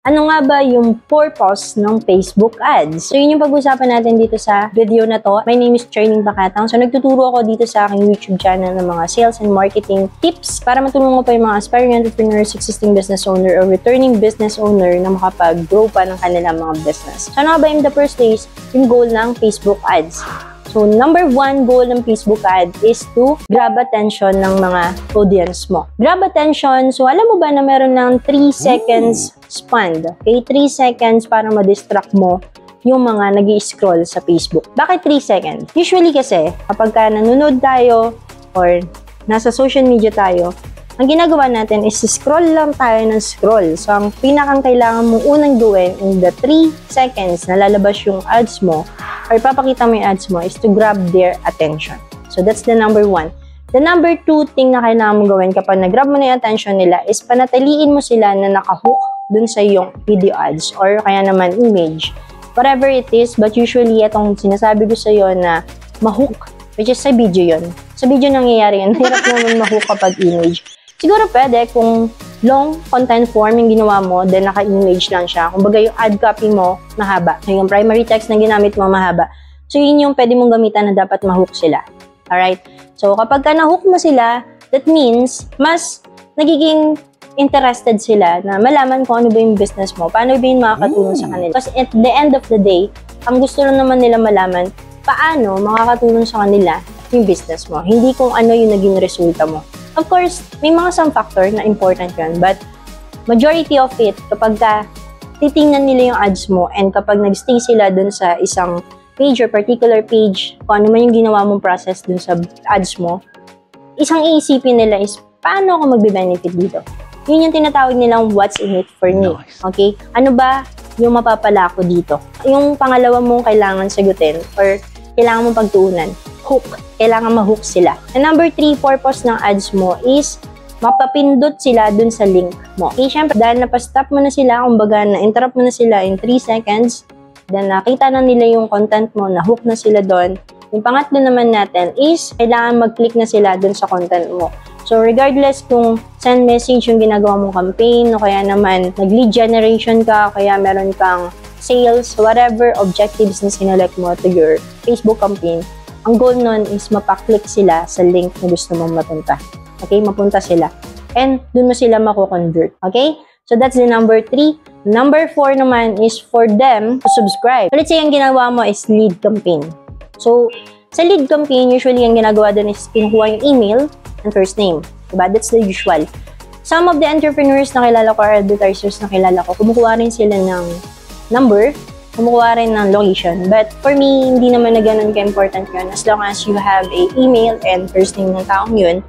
Ano nga ba yung purpose ng Facebook ads? So, yun yung pag-usapan natin dito sa video na to. My name is Charlene Bacatang. So, nagtuturo ako dito sa aking YouTube channel ng mga sales and marketing tips para matulungan mo pa yung mga aspiring entrepreneurs, existing business owner, or returning business owner na makapag-grow pa ng kanilang mga business. So, ano nga ba in the first place yung goal ng Facebook ads? So, number one goal ng Facebook ad is to grab attention ng mga audience mo. Grab attention, so alam mo ba na meron ng 3 seconds span? Okay, 3 seconds para ma-distract mo yung mga nag-i-scroll sa Facebook. Bakit 3 seconds? Usually kasi, kapag nanonood tayo or nasa social media tayo, ang ginagawa natin is scroll lang tayo ng scroll. So, ang pinakang kailangan mo unang gawin in the 3 seconds na lalabas yung ads mo or papakita mo yung ads mo is to grab their attention. So, that's the number one. The number two thing na kailangan mo gawin kapag nag-grab mo na yung attention nila is panatiliin mo sila na nakahook dun sa iyong video ads or kaya naman image. Whatever it is, but usually itong sinasabi ko sa iyo na mahook, which is sa video yun. Sa video nangyayari yun, hirap naman mahook kapag image. Siguro pwede kung long content form yung ginawa mo, then naka-image lang siya. Kumbaga yung ad copy mo, mahaba. So, yung primary text na ginamit mo, mahaba. So, yun yung pwede mong gamitan na dapat mahook sila. Alright? So, kapag ka nahook mo sila, that means, mas nagiging interested sila na malaman kung ano ba yung business mo, paano ba yung makakatulong sa kanila. Because at the end of the day, ang gusto lang naman nila malaman, paano makakatulong sa kanila yung business mo. Hindi kung ano yung naging resulta mo. Of course, may mga some factor na important yun, but majority of it, kapag titingnan nila yung ads mo and kapag nag-stay sila dun sa isang page or particular page, kung ano man yung ginawa mong process dun sa ads mo, isang iisipin nila is, paano ako magbe-benefit dito? Yun yung tinatawag nilang what's in it for me. Okay? Ano ba yung mapapala ko dito? Yung pangalawa mong kailangan sagutin or kailangan mong pagtuunan, hook. Kailangan ma-hook sila. And number 3, purpose ng ads mo is mapapindot sila dun sa link mo. Okay, syempre, dahil napastop mo na sila, kumbaga na-interrupt mo na sila in 3 seconds, then nakita na nila yung content mo, na-hook na sila dun. Yung pangatlo naman natin is kailangan mag-click na sila dun sa content mo. So, regardless kung send message yung ginagawa mong campaign, o kaya naman nag-lead generation ka, kaya meron kang sales, whatever objectives na sinelect mo to your Facebook campaign, ang goal nun is mapaklik sila sa link na gusto mong mapunta. Okay? Mapunta sila. And dun mo sila mako-convert. Okay? So that's the number 3. Number 4 naman is for them to subscribe. So let's say ang ginagawa mo is lead campaign. So sa lead campaign, usually ang ginagawa dun is kinukuha yung email and first name. Diba? That's the usual. Some of the entrepreneurs na kilala ko or advertisers na kilala ko, kumukuha rin sila ng number, kumukuha rin ng location. But for me, hindi naman na ganun ka-important yun. As long as you have a email and first name ng taong yun,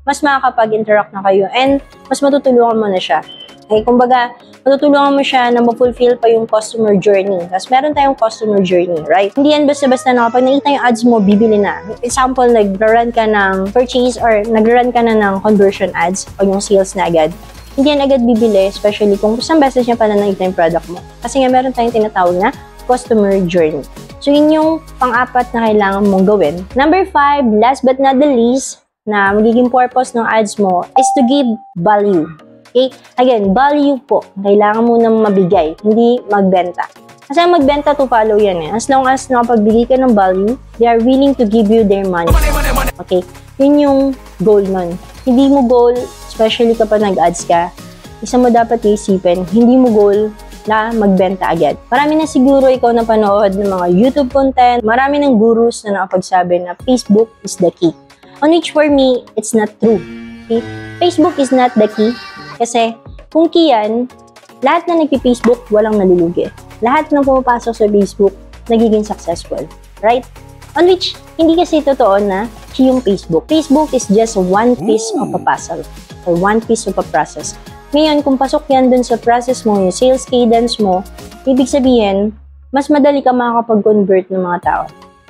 mas makakapag-interact na kayo and mas matutulungan mo na siya. Okay, kumbaga, matutulungan mo siya na ma-fulfill pa yung customer journey. Tapos meron tayong customer journey, right? Hindi yan basta-basta na kapag nakita yung ads mo, bibili na. Example, nag-run ka ng purchase or nag-run ka na ng conversion ads o yung sales na agad. Hindi yan agad bibili, especially kung isang beses niya pala nakita yung product mo. Kasi nga meron tayong tinatawag na customer journey. So, yun yung pang-apat na kailangan mong gawin. Number 5, last but not the least, na magiging purpose ng ads mo is to give value. Okay? Again, value po. Kailangan mo nang mabigay, hindi magbenta. Kasi ang magbenta to follow yan eh. As long as nakapagbigay ka ng value, they are willing to give you their money. Okay? Yun yung goal nun. Hindi mo goal, especially kapag nag-ads ka, isa mo dapat iisipin, hindi mo goal na magbenta agad. Marami na siguro ikaw na panood ng mga YouTube content, marami ng gurus na nakapagsabi na Facebook is the key. On which for me, it's not true. Okay? Facebook is not the key kasi kung key yan, lahat na nagpi-Facebook, walang nalulugi. Lahat na pumapasok sa Facebook, nagiging successful. Right? On which, hindi kasi totoo na key yung Facebook. Facebook is just one piece of a puzzle or one piece of a process. Ngayon, kung pasok yan dun sa process mo, yung sales cadence mo, ibig sabihin, mas madali ka makakapag-convert ng mga tao.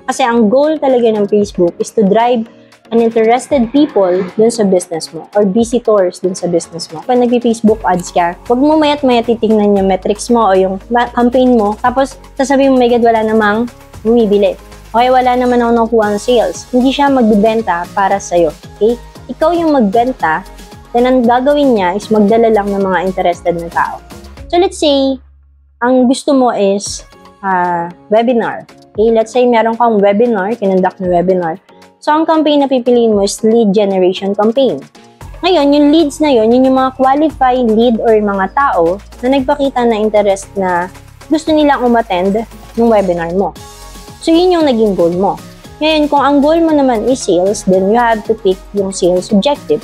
Kasi ang goal talaga ng Facebook is to drive uninterested people dun sa business mo or visitors dun sa business mo. Kung nagpi-Facebook ads ka, huwag mo mayat-mayat titignan yung metrics mo o yung campaign mo, tapos sasabihin mo, my God, wala namang bumibili. Okay, wala naman ako nakuha ng sales. Hindi siya magbibenta para sa'yo. Okay? Ikaw yung magbenta, then ang gagawin niya is magdala lang ng mga interested na tao. So let's say, ang gusto mo is webinar. Okay, let's say meron kang webinar, kinonduct na webinar. So ang campaign na pipiliin mo is lead generation campaign. Ngayon, yung leads na yun yung mga qualified lead or mga tao na nagpakita na interest na gusto nilang umattend ng webinar mo. So yun yung naging goal mo. Ngayon, kung ang goal mo naman is sales, then you have to pick yung sales objective.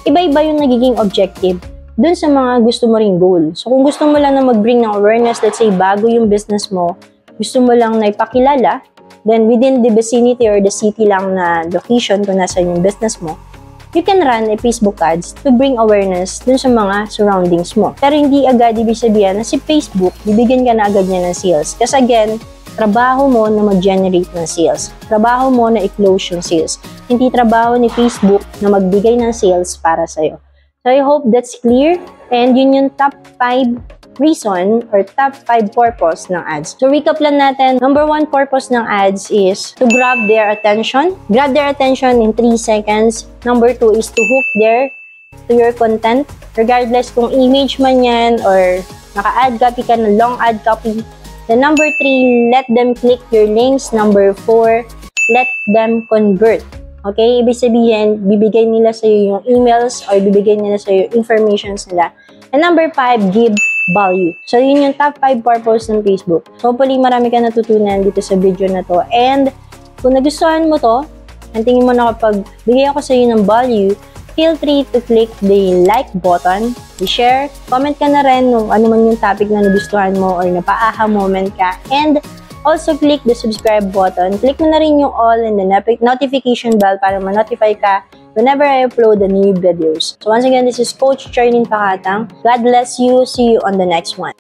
Iba-iba yung nagiging objective dun sa mga gusto mo ring goal. So kung gusto mo lang na mag-bring ng awareness, let's say bago yung business mo, gusto mo lang na ipakilala, then within the vicinity or the city lang na location kung nasa yung business mo, you can run a Facebook ads to bring awareness dun sa mga surroundings mo. Pero hindi agad ibig sabihin na si Facebook, bibigyan ka na agad niya ng sales. Kasi again, trabaho mo na mag-generate ng sales. Trabaho mo na i-close yung sales. Hindi trabaho ni Facebook na magbigay ng sales para sa'yo. So I hope that's clear. And yun yung top 5 reason or top 5 purpose ng ads. So recap lang natin. Number 1 purpose ng ads is to grab their attention. Grab their attention in 3 seconds. Number 2 is to hook to your content. Regardless kung image man yan or naka-ad copy ka ng long ad copy. Then number 3, let them click your links. Number 4, let them convert. Okay? Ibig sabihin, bibigay nila sa iyo yung emails or bibigay nila sa iyo informations nila. And number 5, give value. So, yun yung top 5 purpose ng Facebook. So, hopefully, marami ka natutunan dito sa video na to. And, kung nagustuhan mo to, ang tingin mo na kapag bigay ako sa iyo ng value, feel free to click the like button, i-share, comment ka na rin kung ano man yung topic na nagustuhan mo or napaaha moment ka, and also click the subscribe button. Click mo na rin yung all and the notification bell para ma-notify ka whenever I upload the new videos. So once again, this is Coach Charlene Pakatang. God bless you. See you on the next one.